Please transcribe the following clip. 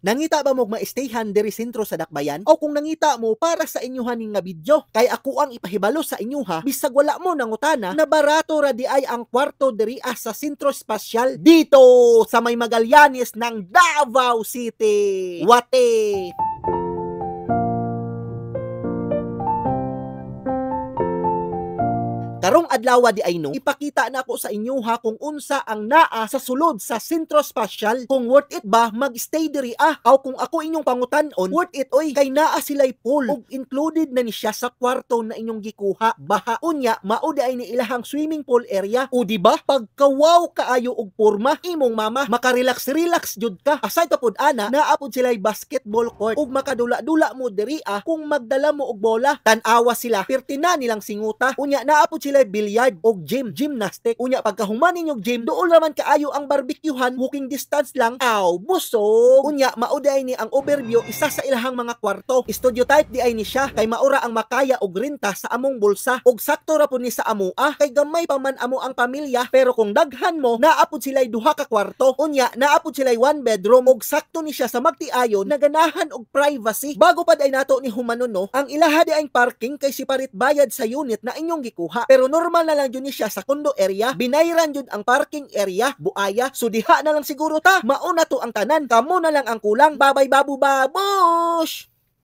Nangita ba mo ma-stayhan diri sentro sa Dakbayan? O kung nangita mo para sa inyuhan ning nga video, kay ako ang ipahibalo sa inyo ha, bisag wala mo nangutana, na barato ra di ay ang kwarto diri sa Sentro Espasyal dito sa may Magallanes ng Davao City. Wate! Karong adlaw di ay no, ipakita na ako sa inyo ha kung unsa ang naa sa sulod sa Sentro Espasyal, kung worth it ba mag-stay diri aw kung ako inyong pangutan-on, worth it oy, kay naa sila'y pool ug included na ni siya sa kwarto na inyong gikuha. Baha unya mao di ay ni ilahang swimming pool area, o di ba pagkawaw kaayo og porma imong mama, makarelax jud ka. Aside pa pud ana, naa pud sila'y basketball court ug makadula-dula mo diri kung magdala mo og bola. Tan-awa sila, pertina nilang singuta. Unya naa pud sila billiard o gymnastic. Unya pagkahuman ninyong gym, doon naman kaayo ang barbecuehan, walking distance lang, busog. Unya mauday ni ang overview isa sa ilahang mga kwarto. Studio type di ay ni siya, kay maura ang makaya og renta sa among bulsa. Og sakto ra pud ni sa amo kay gamay pa man amo ang pamilya, pero kung daghan mo, naapod sila'y duha ka kwarto. Unya naapod sila'y 1 bedroom og sakto ni siya sa magtiayon na ganahan og privacy. Bago pa ay nato ni humanon no, ang ilaha di ay parking kay siparit bayad sa unit na inyong gikuha. Pero normal na lang yun siya sa condo area, binayran yun ang parking area, buaya, so diha na lang siguro ta, mauna to ang tanan, kamo na lang ang kulang, babay babu babush!